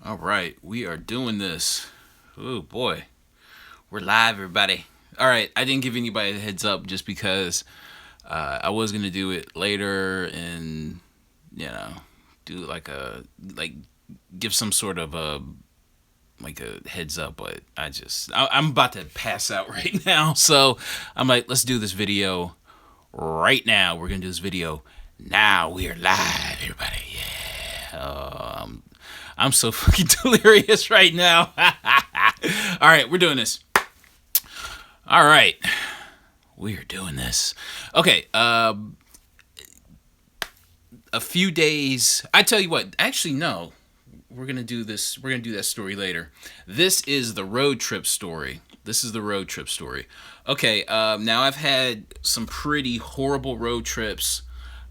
All right, we are doing this. Oh boy, we're live, everybody. All right, I didn't give anybody a heads up just because I was gonna do it later and you know do like give some sort of a heads up, but I'm about to pass out right now, so I'm like, let's do this video right now. We're gonna do this video now. We are live, everybody. Yeah. I'm so fucking delirious right now. All right, we're doing this. All right, we are doing this. Okay, a few days. I tell you what. Actually, no. We're gonna do this. We're gonna do that story later. This is the road trip story. This is the road trip story. Okay. Now I've had some pretty horrible road trips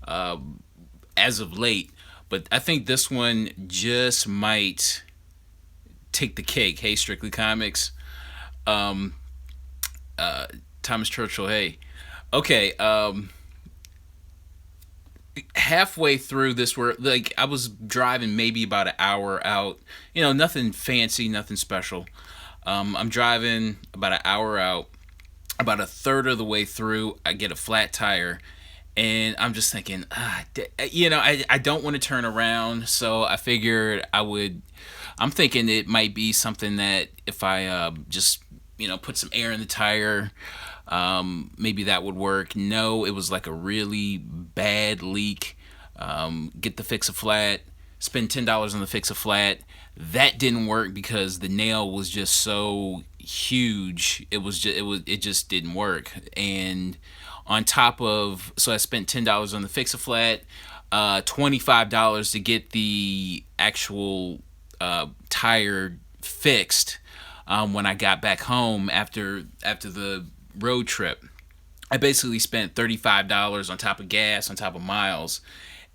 as of late, but I think this one just might take the cake. Hey, Strictly Comics. Um, Thomas Churchill. Hey. Okay. Halfway through this, where like I was driving maybe about an hour out. Nothing fancy, nothing special. I'm driving about an hour out. About a third of the way through, I get a flat tire, and I'm just thinking, I don't want to turn around, so I figured I would. I'm thinking it might be something that if I just put some air in the tire, maybe that would work. No, it was like a really bad leak. Get the fix a flat, spend $10 on the fix a flat. That didn't work because the nail was just so huge. It just didn't work. And on top of, so I spent $10 on the fix a flat, $25 to get the actual tire fixed. When I got back home after the road trip, I basically spent $35 on top of gas, on top of miles,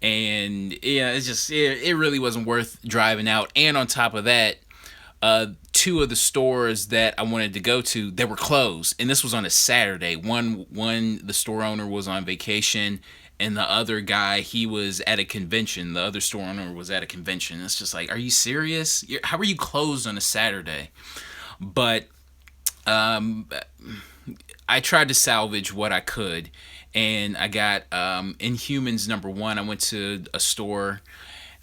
and yeah, it really wasn't worth driving out. And on top of that, two of the stores that I wanted to go to, they were closed, and this was on a Saturday. One the store owner was on vacation, and the other guy, he was at a convention. The other store owner was at a convention. It's just like, are you serious? How are you closed on a Saturday? But I tried to salvage what I could, and I got Inhumans #1. I went to a store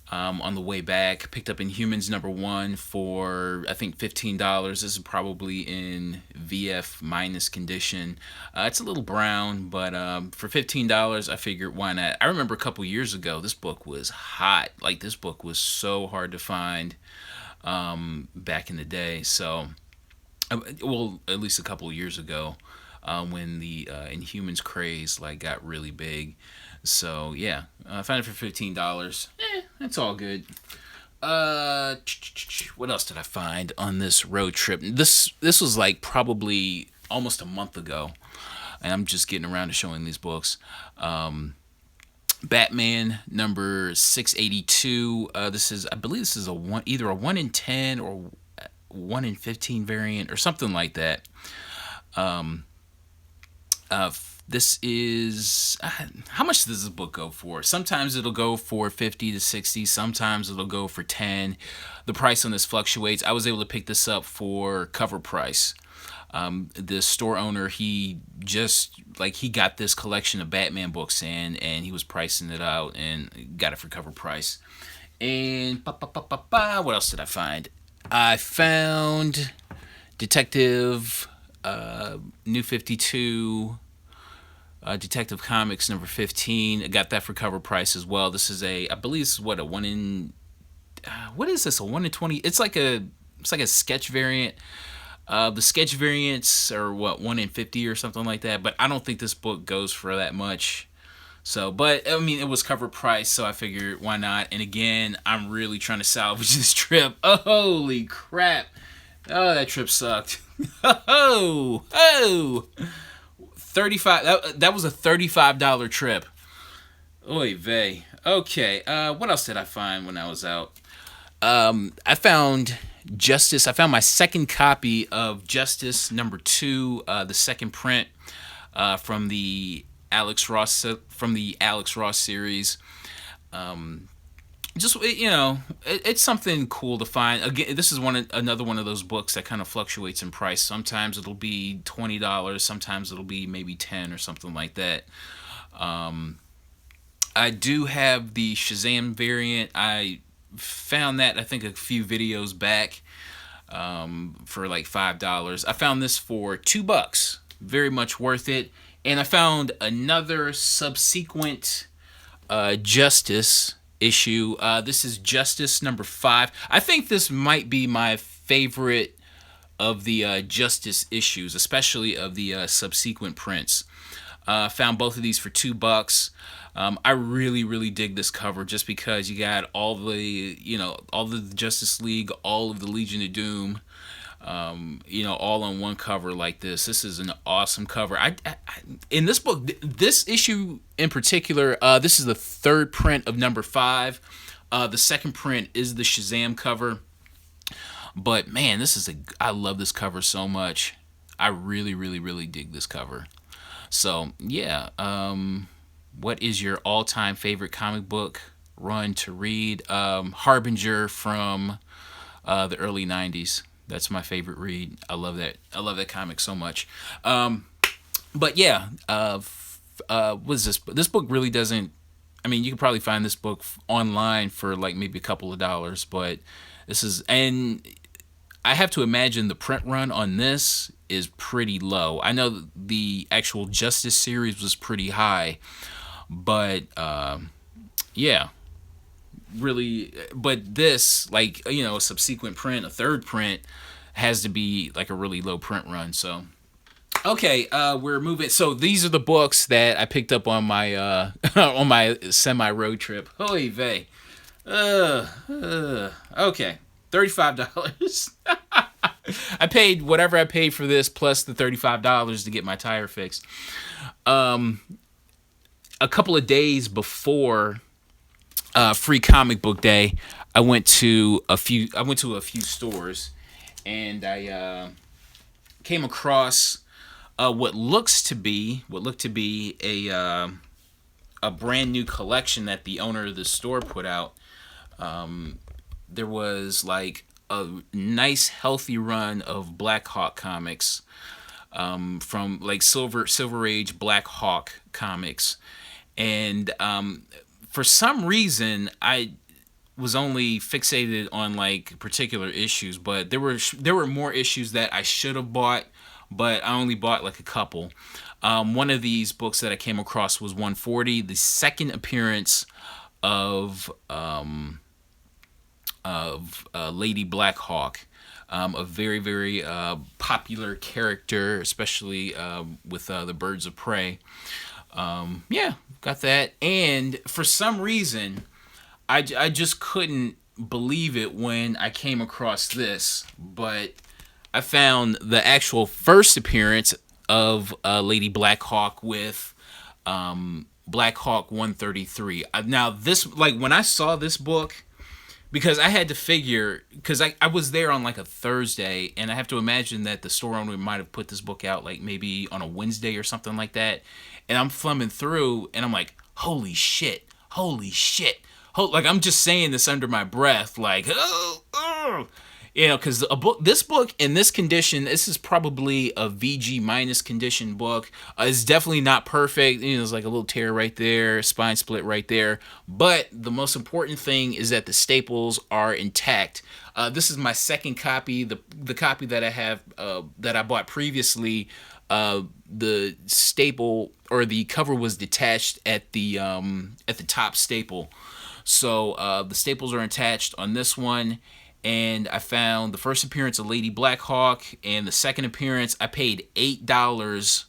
on the way back, picked up Inhumans #1 for I think $15. This is probably in VF minus condition. It's a little brown, but for $15, I figured why not. I remember a couple years ago, this book was hot. Like, this book was so hard to find back in the day. So, well, at least a couple years ago, when the Inhumans craze like got really big. So yeah, I found it for $15. That's all good. What else did I find on this road trip? This was like probably almost a month ago, and I'm just getting around to showing these books. Batman number 682. I believe this is either a 1 in 10 or 1 in 15 variant or something like that. This is how much does this book go for? Sometimes it'll go for 50 to 60. Sometimes it'll go for 10. The price on this fluctuates. I was able to pick this up for cover price. The store owner, he got this collection of Batman books in, and he was pricing it out and got it for cover price. And what else did I find? I found Detective New 52, Detective Comics number 15. I got that for cover price as well. This is I believe this is what, a 1 in, what is this, a 1 in 20? It's like a sketch variant. The sketch variants are what, 1 in 50 or something like that, but I don't think this book goes for that much. So, but I mean, it was cover price, so I figured why not. And again, I'm really trying to salvage this trip. Oh, holy crap. Oh, that trip sucked. Oh, 35. That was a $35 trip. Oy vey. Okay, what else did I find when I was out? I found Justice. I found my second copy of Justice #2, the second print from the Alex Ross series. just it's something cool to find. Again, this is another one of those books that kind of fluctuates in price. Sometimes it'll be $20, sometimes it'll be maybe 10 or something like that. I do have the Shazam variant. I found that, I think, a few videos back, for like $5. I found this for $2. Very much worth it. And I found another subsequent Justice issue. This is Justice number 5. I think this might be my favorite of the Justice issues, especially of the subsequent prints. Found both of these for $2. I really, really dig this cover just because you got all the Justice League, all of the Legion of Doom, all on one cover like this. This is an awesome cover. In this book, this issue in particular, this is the third print of number 5. The second print is the Shazam cover. But man, I love this cover so much. I really, really, really dig this cover. So yeah, what is your all-time favorite comic book run to read? Harbinger from the early '90s. That's my favorite read. I love that. I love that comic so much. But yeah, what is this? This book really doesn't. I mean, you can probably find this book online for like maybe a couple of dollars, but and I have to imagine the print run on this is pretty low. I know the actual Justice series was pretty high, but yeah, really. But this, like, a subsequent print, a third print, has to be like a really low print run. So okay, we're moving. So these are the books that I picked up on my on my semi road trip. Holy vey. Okay, $35. I paid whatever I paid for this plus the $35 to get my tire fixed. A couple of days before Free Comic Book Day, I went to a few stores, and I came across what looked to be a brand new collection that the owner of the store put out. There was like a nice healthy run of Black Hawk comics, from like Silver Age Black Hawk comics, and for some reason I was only fixated on like particular issues, but there were more issues that I should have bought, but I only bought like a couple. One of these books that I came across was 140, the second appearance of Lady Blackhawk, a very, very popular character, especially with the Birds of Prey. Yeah, got that. And for some reason, I just couldn't believe it when I came across this, but I found the actual first appearance of Lady Blackhawk with Black Hawk 133. Now, this, like, when I saw this book, because I had to figure, because I was there on like a Thursday, and I have to imagine that the store owner might have put this book out like maybe on a Wednesday or something like that. And I'm thumbing through, and I'm like, holy shit. Like, I'm just saying this under my breath, like, oh. Because this book in this condition, this is probably a VG minus condition book. It's definitely not perfect. There's like a little tear right there, spine split right there. But the most important thing is that the staples are intact. This is my second copy. The copy that I have, that I bought previously, the staple or the cover was detached at the top staple. So the staples are attached on this one. And I found the first appearance of Lady Blackhawk, and the second appearance, I paid $8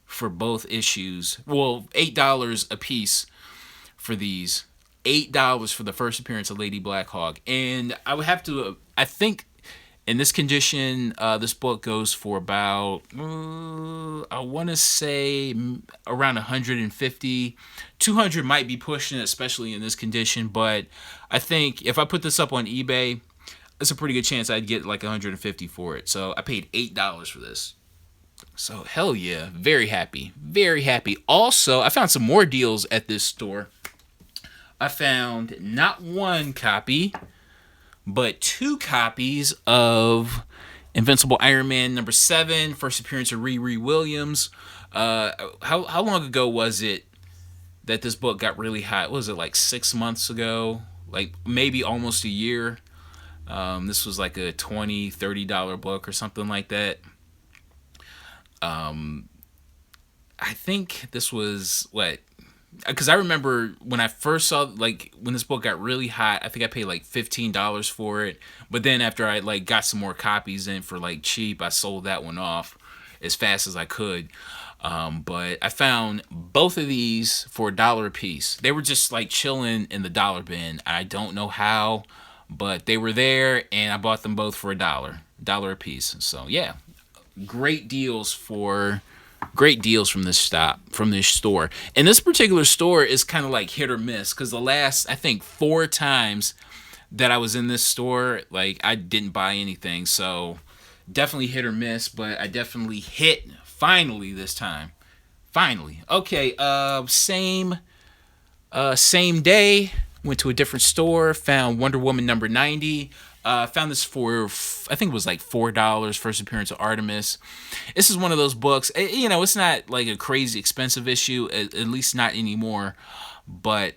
for both issues. Well, $8 a piece for these. $8 for the first appearance of Lady Blackhawk. And I would have to, I think in this condition, this book goes for about, I want to say around 150. 200 might be pushing it, especially in this condition. But I think if I put this up on eBay, it's a pretty good chance I'd get like 150 for it. So I paid $8 for this. So hell yeah, very happy. Also, I found some more deals at this store. I found not one copy, but two copies of Invincible Iron Man #7, first appearance of Riri Williams. How long ago was it that this book got really hot? Was it like 6 months ago? Like maybe almost a year. This was like a $20-$30 book or something like that. I think this was what, because I remember when I first saw, like, when this book got really hot, I think I paid like $15 for it. But then after I like got some more copies in for like cheap, I sold that one off as fast as I could. But I found both of these for $1 a piece. They were just like chilling in the dollar bin. I don't know how, but they were there, and I bought them both for $1 a piece. So yeah, great deals from this store. And this particular store is kind of like hit or miss, because the last, I think, 4 times that I was in this store, like, I didn't buy anything. So definitely hit or miss, but I definitely hit finally this time. Finally. Okay, same day, went to a different store, found Wonder Woman #90. Found this for, I think it was like $4, first appearance of Artemis. This is one of those books, it's not like a crazy expensive issue, at least not anymore, but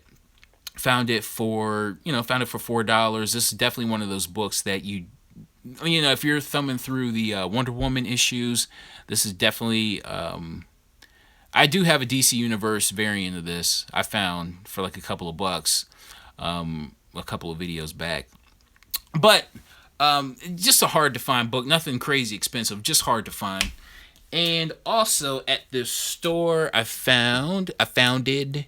found it for $4. This is definitely one of those books that if you're thumbing through the Wonder Woman issues, this is definitely, I do have a DC Universe variant of this I found for like a couple of bucks, a couple of videos back. But just a hard to find book, nothing crazy expensive, just hard to find. And also at this store, I founded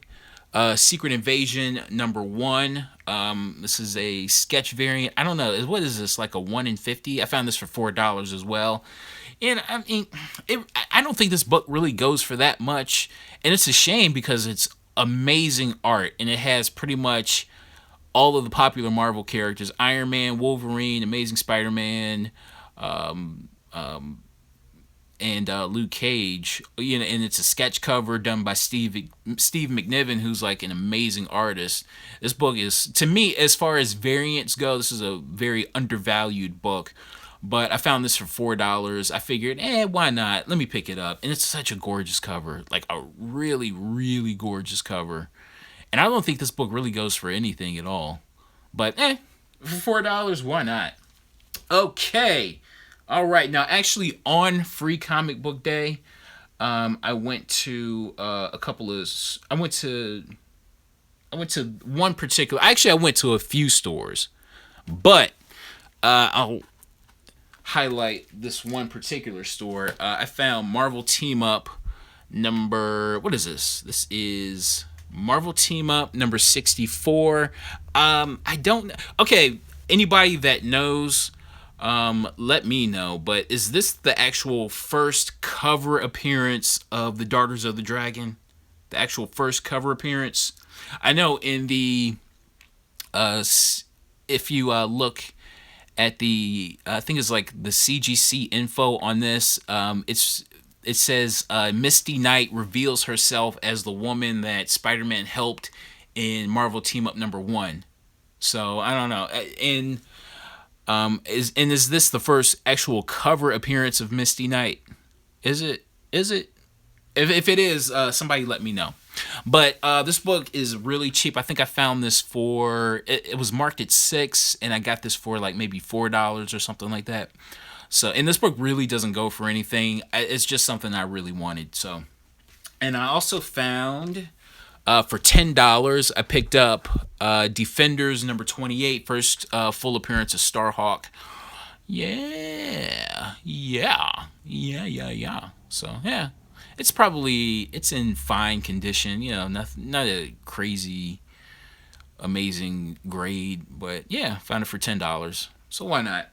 Secret Invasion #1. This is a sketch variant. I don't know, what is this, like a 1 in 50? I found this for $4 as well. And I mean, I don't think this book really goes for that much, and it's a shame because it's amazing art, and it has pretty much all of the popular Marvel characters: Iron Man, Wolverine, Amazing Spider-Man, and Luke Cage. And it's a sketch cover done by Steve McNiven, who's like an amazing artist. This book is, to me, as far as variants go, this is a very undervalued book. But I found this for $4. I figured, why not? Let me pick it up. And it's such a gorgeous cover, like a really, really gorgeous cover. And I don't think this book really goes for anything at all. But, for $4, why not? Okay. All right. Now, actually, on Free Comic Book Day, I went to I went to one particular... Actually, I went to a few stores. But I'll highlight this one particular store. I found Marvel Team Up what is this? This is Marvel Team Up #64. I don't... Okay, anybody that knows, let me know. But is this the actual first cover appearance of the Daughters of the Dragon? The actual first cover appearance? I know in the... if you look at the... I think it's like the CGC info on this, it says Misty Knight reveals herself as the woman that Spider-Man helped in Marvel Team Up #1. So I don't know. And is this the first actual cover appearance of Misty Knight? Is it? If it is, somebody let me know. But this book is really cheap. I think I found this for... It was marked at $6, and I got this for like maybe $4 or something like that. So, and this book really doesn't go for anything. It's just something I really wanted. So, and I also found for $10, I picked up Defenders #28, first full appearance of Starhawk. Yeah. So, yeah. It's in fine condition, not a crazy, amazing grade, but yeah, found it for $10. So why not?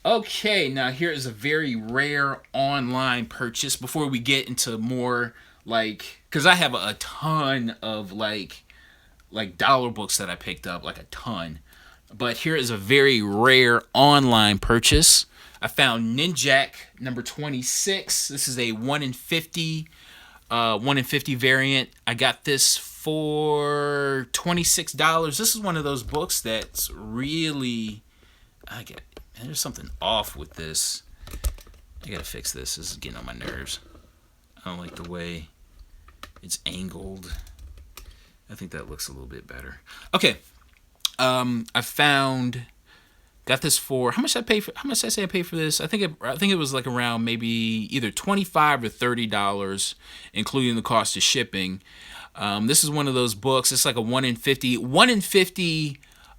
Okay, now here is a very rare online purchase before we get into more, like, because I have a ton of like dollar books that I picked up, like a ton. But here is a very rare online purchase. I found Ninjak #26. This is a 1 in 50 variant. I got this for $26. This is one of those books that's really, there's something off with this. I gotta fix this. This is getting on my nerves. I don't like the way it's angled. I think that looks a little bit better. Okay. Got this for, how much did I say I paid for this? I think it was like around maybe either $25 or $30, including the cost of shipping. This is one of those books. It's like a 1 in 50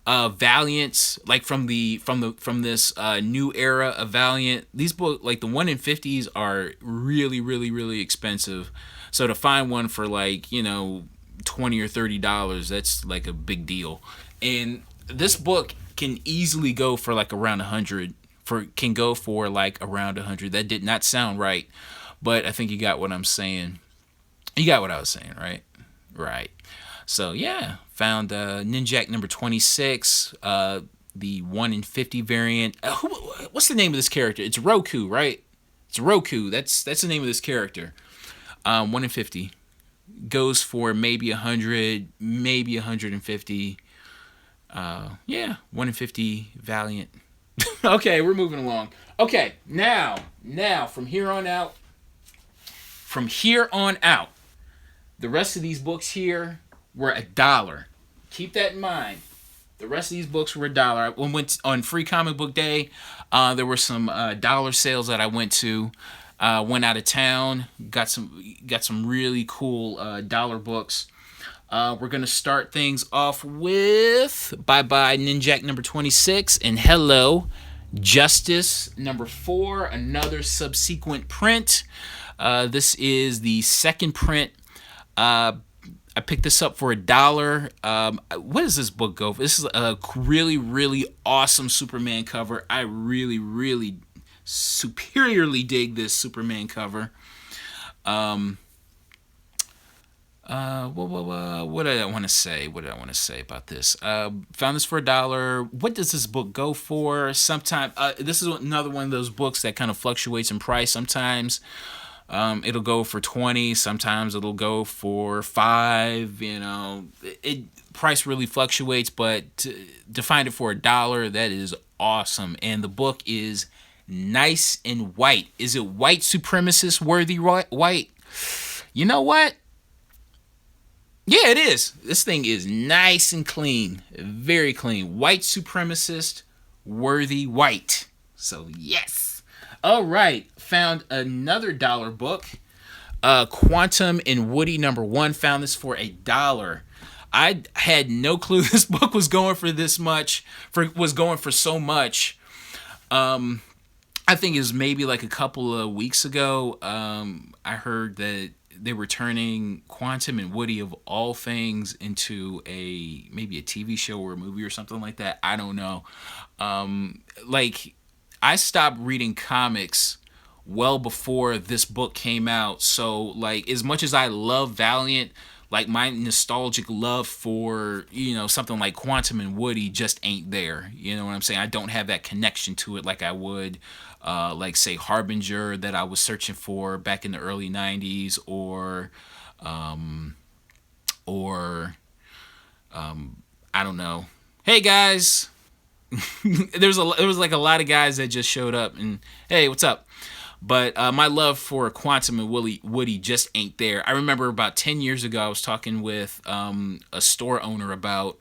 Valiants, like from this new era of Valiant. These books, like the 1 in 50s, are really, really, really expensive. So to find one for like, $20 or $30, that's like a big deal. And this book can easily go for like around 100. Can go for like around 100. That did not sound right, but I think you got what I'm saying. You got what I was saying, right? Right. So yeah, found Ninjak number 26, the 1 in 50 variant. What's the name of this character? It's Roku, right? It's Roku. That's the name of this character. 1 in 50 goes for maybe 100, maybe 150. Yeah, 1 in 50 Valiant. Okay, we're moving along. Okay, now from here on out, the rest of these books here were $1. Keep that in mind. The rest of these books were $1. I went on Free Comic Book Day. There were some dollar sales that I went to. Went out of town, got some really cool dollar books. We're gonna start things off with Bye Bye Ninjak number 26 and Hello Justice number 4, another subsequent print. This is the second print. I picked this up for $1. What does this book go for? This is a really, really awesome Superman cover. I really, really superiorly dig this Superman cover. What did I want to say? What did I want to say about this? Found this for $1. What does this book go for? Sometimes this is another one of those books that kind of fluctuates in price. Sometimes it'll go for $20. Sometimes it'll go for $5. Price really fluctuates, but to find it for $1, that is awesome. And the book is nice and white. Is it white supremacist worthy white? You know what? Yeah, it is. This thing is nice and clean. Very clean. White supremacist worthy white. So, yes. All right. Found another $1 book. Quantum and Woody number 1. Found this for $1. I had no clue this book was going for this much. Was going for so much. I think it was maybe like a couple of weeks ago. I heard that they were turning Quantum and Woody, of all things, into maybe a TV show or a movie or something like that. I don't know. I stopped reading comics well before this book came out. So, like, as much as I love Valiant, like, my nostalgic love for, something like Quantum and Woody just ain't there. You know what I'm saying? I don't have that connection to it like I would, say, Harbinger that I was searching for back in the early 90s, or I don't know. Hey, guys! there was like a lot of guys that just showed up, and, hey, what's up? But my love for Quantum and Woody just ain't there. I remember about 10 years ago, I was talking with a store owner about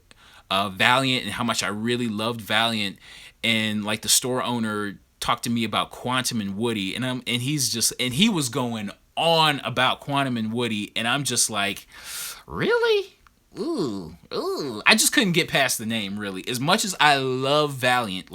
Valiant and how much I really loved Valiant. And like the store owner talked to me about Quantum and Woody, and he was going on about Quantum and Woody, and I'm just like, really? Ooh. I just couldn't get past the name, really. As much as I love Valiant,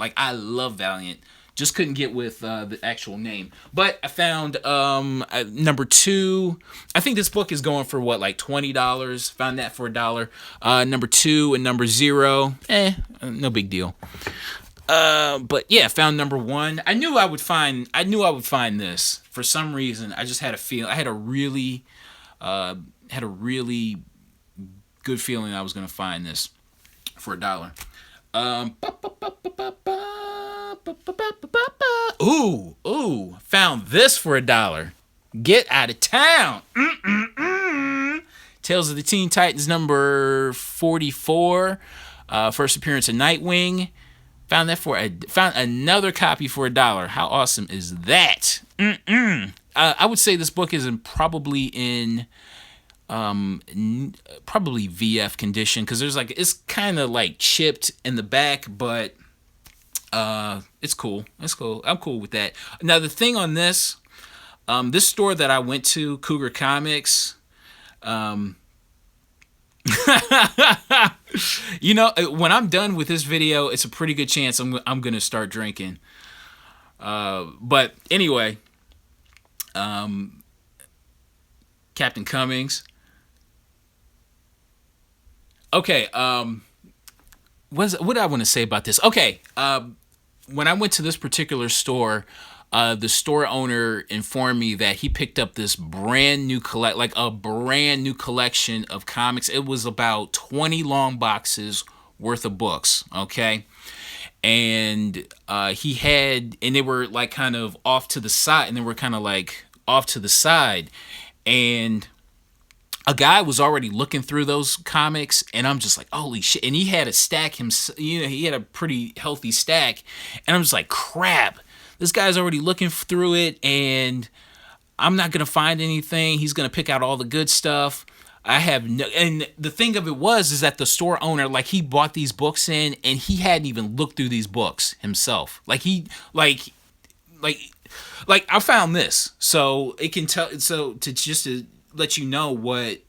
just couldn't get with the actual name. But I found number 2. I think this book is going for like $20. Found that for $1. Number 2 and number 0, no big deal. But yeah, found number 1. I knew I would find this. For some reason, I just had a feel. I had a really good feeling I was gonna find this for $1. Found this for $1. Get out of town. Tales of the Teen Titans number 44. First appearance of Nightwing. Found another copy for $1. How awesome is that? I would say this book is probably in probably VF condition, because there's like, it's kind of like chipped in the back, but it's cool. It's cool. I'm cool with that. Now the thing on this, this store that I went to, Cougar Comics, you know, when I'm done with this video, it's a pretty good chance I'm gonna start drinking. But anyway, Captain Cummings. Okay, what do I want to say about this? Okay, when I went to this particular store, the store owner informed me that he picked up this brand new collection of comics. It was about 20 long boxes worth of books. Okay. And and they were like kind of off to the side, and a guy was already looking through those comics, and I'm just like, holy shit. And he had a stack he had a pretty healthy stack, and I'm just like, crap, this guy's already looking through it, and I'm not gonna find anything. He's gonna pick out all the good stuff. And the thing of it is that the store owner, like, he bought these books in, and he hadn't even looked through these books himself. Like I found this, so it can tell. So to let you know what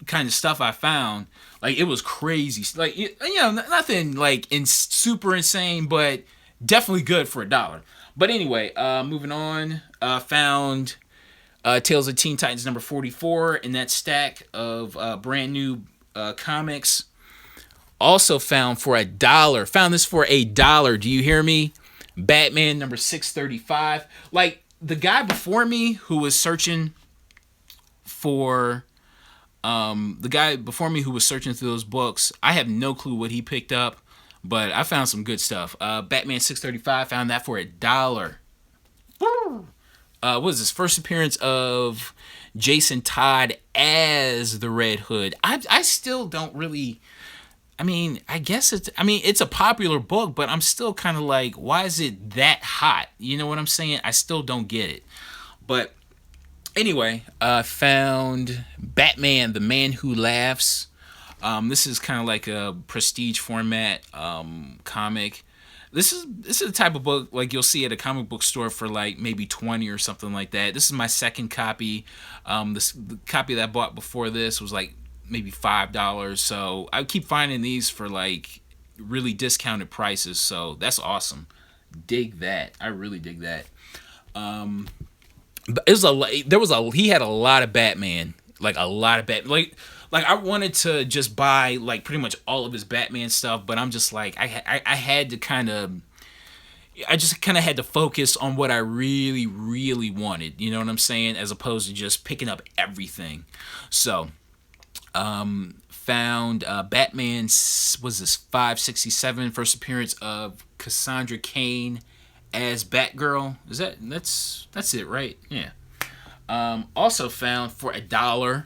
kind of stuff I found, like, it was crazy. Like, you know, nothing like super insane, but definitely good for $1. But anyway, moving on, found Tales of Teen Titans number 44 in that stack of brand new comics. Also found for $1. Found this for $1. Do you hear me? Batman number 635. Like, the guy before me who was searching through those books, I have no clue what he picked up, but I found some good stuff. Batman 635, found that for $1. What was this? First appearance of Jason Todd as the Red Hood. I still don't really, I mean, it's a popular book, but I'm still kind of like, why is it that hot? You know what I'm saying? I still don't get it. But anyway, found Batman, the Man Who Laughs. This is kind of like a prestige format comic. This is the type of book like you'll see at a comic book store for like maybe 20 or something like that. This is my second copy. The copy that I bought before this was like maybe $5. So I keep finding these for like really discounted prices. So that's awesome. Dig that. I really dig that. He had a lot of Batman. Like a lot of Batman. Like I wanted to just buy like pretty much all of his Batman stuff, but I'm just like, I just kind of had to focus on what I really, really wanted. You know what I'm saying? As opposed to just picking up everything. So, found Batman, was this 567, first appearance of Cassandra Cain as Batgirl. That's it, right? Yeah. Also found for $1,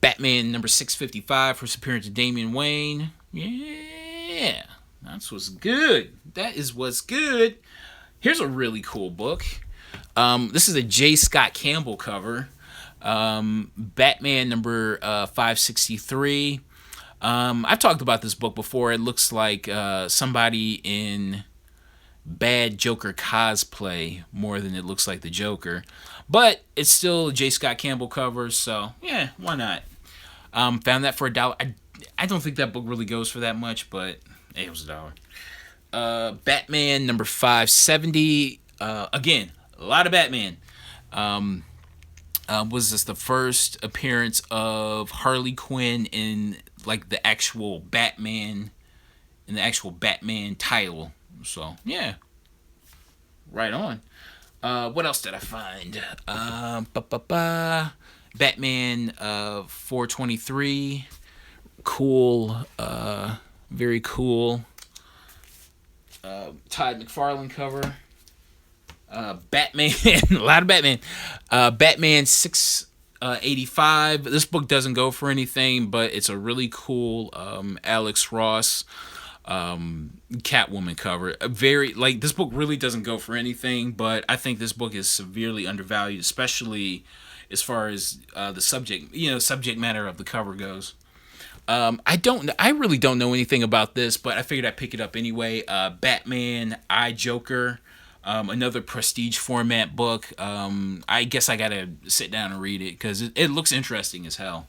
Batman number 655, first appearance of Damian Wayne. Yeah, that's what's good. That is what's good. Here's a really cool book. This is a J. Scott Campbell cover. Batman number 563. I've talked about this book before. It looks like somebody in bad Joker cosplay more than it looks like the Joker. But it's still a J. Scott Campbell cover, so yeah, why not? Found that for $1. I don't think that book really goes for that much, but hey, it was $1. Batman number 570. Again, a lot of Batman. Was this the first appearance of Harley Quinn in like the actual Batman title? So yeah, right on. What else did I find? Batman 423. Cool. Very cool. Todd McFarlane cover. Batman. A lot of Batman. Batman 6. $85. This book doesn't go for anything, but it's a really cool Alex Ross Catwoman cover. A very like this book really doesn't go for anything, but I think this book is severely undervalued, especially as far as the subject matter of the cover goes. I really don't know anything about this, but I figured I'd pick it up anyway. Batman, Joker, another prestige format book. I guess I gotta sit down and read it because it looks interesting as hell.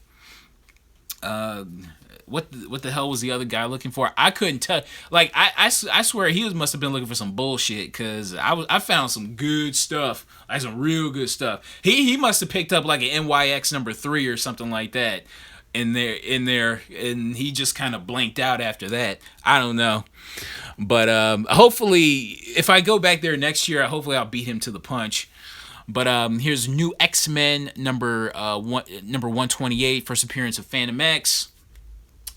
What the hell was the other guy looking for? I couldn't tell. Like I swear he must have been looking for some bullshit because I found some good stuff, like some real good stuff. He must have picked up like an NYX #3 or something like that in there, and he just kind of blanked out after that. I don't know, but hopefully if I go back there next year, hopefully I'll beat him to the punch. But here's New X-Men number 128, first appearance of Phantom X.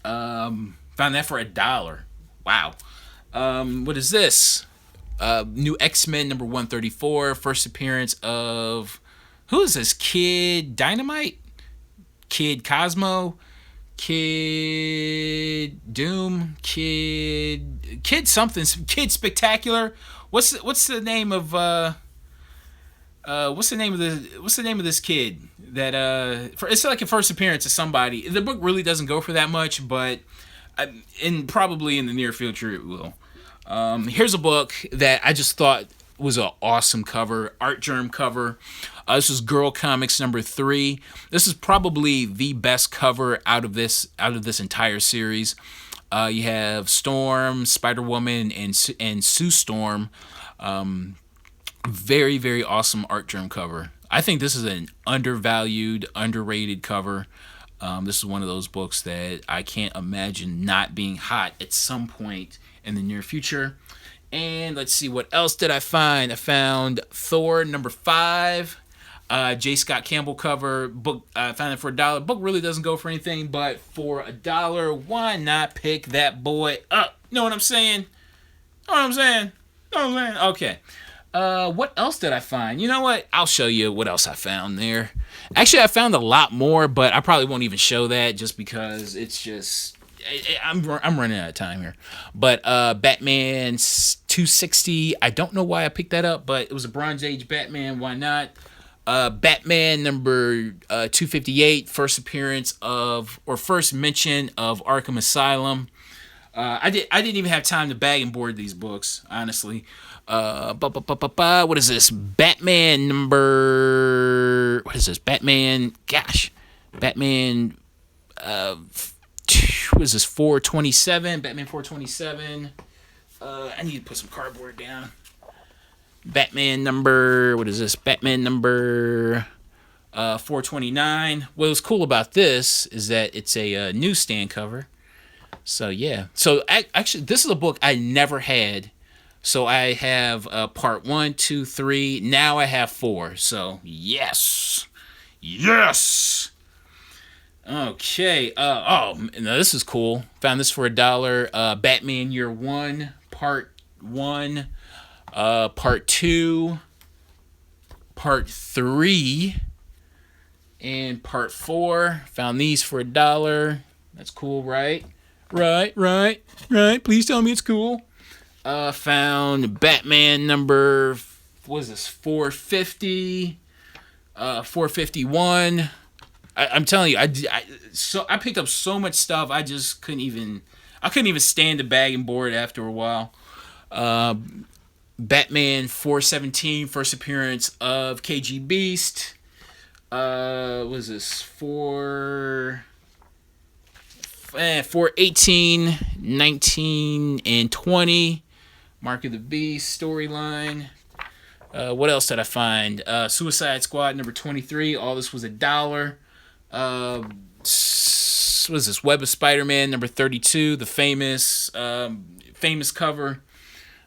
Found that for $1. Wow. What is this? New X-Men number 134, first appearance of who is this? Kid Dynamite? Kid Cosmo? Kid Doom? Kid something? Kid Spectacular? What's the name of what's the name of this kid that it's like a first appearance of somebody. The book really doesn't go for that much, but probably in the near future it will. Here's a book that I just thought was an awesome cover, Art Germ cover. This is Girl Comics number 3. This is probably the best cover out of this entire series. You have Storm, Spider-Woman, and Sue Storm. Very, very awesome Art Germ cover. I think this is an undervalued, underrated cover. This is one of those books that I can't imagine not being hot at some point in the near future. And let's see, what else did I find? I found Thor number 5. J. Scott Campbell cover. Book, I found it for $1. Book really doesn't go for anything, but for $1, why not pick that boy up? Know what I'm saying? Okay. What else did I find? You know what? I'll show you what else I found there. Actually, I found a lot more, but I probably won't even show that just because it's just... I'm running out of time here. But Batman 260, I don't know why I picked that up, but it was a Bronze Age Batman. Why not? Batman number 258, first appearance of, or first mention of Arkham Asylum. I didn't even have time to bag and board these books, honestly. What is this? Batman number... What is this? Batman... Gosh. Batman... what is this? 427? Batman 427. I need to put some cardboard down. Batman number... What is this? Batman number... 429. What's cool about this is that it's a newsstand cover. So, yeah. So, actually, this is a book I never had. So, I have part 1, 2, 3. Now I have 4. So, yes. Yes! Okay. Now this is cool. Found this for $1. Batman Year 1, Part 1, Part 2, Part 3, and Part 4. Found these for $1. That's cool, right? Right. Please tell me it's cool. Found Batman number, what is this, 450, 451. I'm telling you, I picked up so much stuff, I just couldn't even stand the bag and board after a while. Batman 417, first appearance of KG Beast. What is this? 418, 19, and 20. Mark of the Beast storyline. What else did I find? Suicide Squad number 23. All this was $1. What is this? Web of Spider-Man number 32. The famous cover.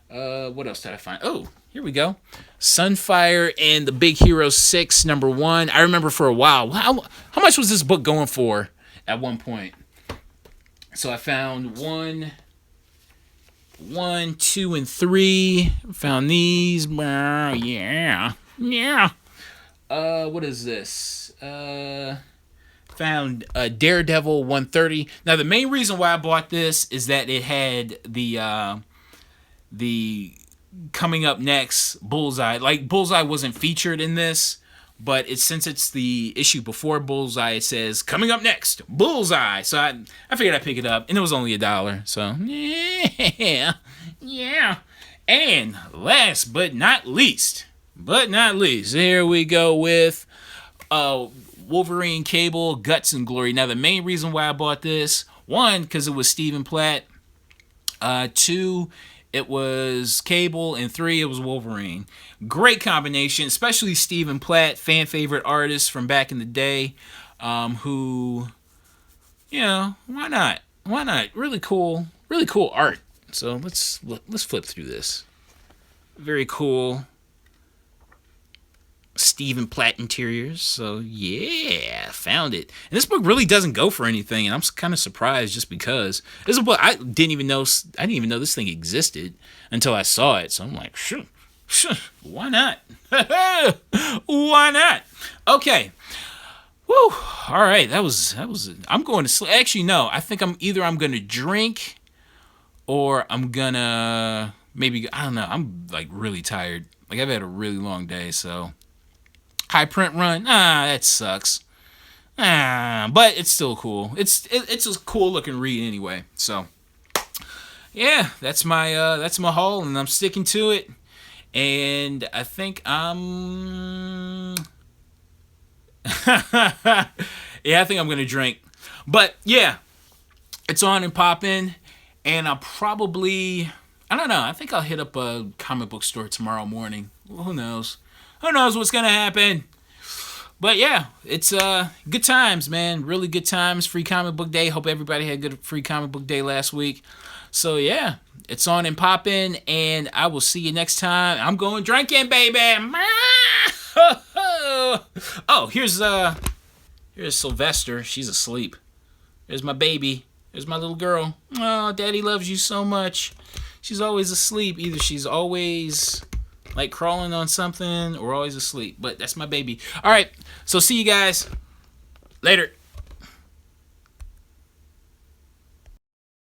What else did I find? Oh, here we go. Sunfire and the Big Hero 6 number 1. I remember for a while. How much was this book going for at one point? So I found 1, 2, and 3. Found these. Yeah. what is this? Found Daredevil 130. Now the main reason why I bought this is that it had the coming up next Bullseye. Like Bullseye wasn't featured in this, but since it's the issue before Bullseye, it says coming up next Bullseye. So I figured I'd pick it up, and it was only $1. So yeah. And last but not least, here we go with Wolverine Cable Guts and Glory. Now the main reason why I bought this, one, because it was Stephen Platt, two, it was Cable, and three, it was Wolverine. Great combination, especially Stephen Platt, fan favorite artist from back in the day, who, why not? Really cool art. So let's flip through this. Very cool Stephen Platt interiors. So yeah, found it. And this book really doesn't go for anything, and I'm kind of surprised just because this is a book I didn't even know this thing existed until I saw it. So I'm like, sure, why not? Why not? Okay. Woo. All right, that was. I'm going to sleep. Actually, no. I think I'm going to drink, or I'm gonna maybe, I don't know. I'm like really tired. Like I've had a really long day, so. High print run, that sucks. But it's still cool. It's a cool looking read anyway. So yeah, that's my haul, and I'm sticking to it. And I think I'm yeah, I think I'm gonna drink. But yeah, it's on and popping, and I'll probably, I don't know. I think I'll hit up a comic book store tomorrow morning. Well, who knows? Who knows what's going to happen? But yeah, it's good times, man. Really good times. Free comic book day. Hope everybody had a good free comic book day last week. So yeah, it's on and popping, and I will see you next time. I'm going drinking, baby. Oh, here's Sylvester. She's asleep. There's my baby. There's my little girl. Oh, Daddy loves you so much. She's always asleep. Either she's always like crawling on something or always asleep. But that's my baby. All right. So see you guys later.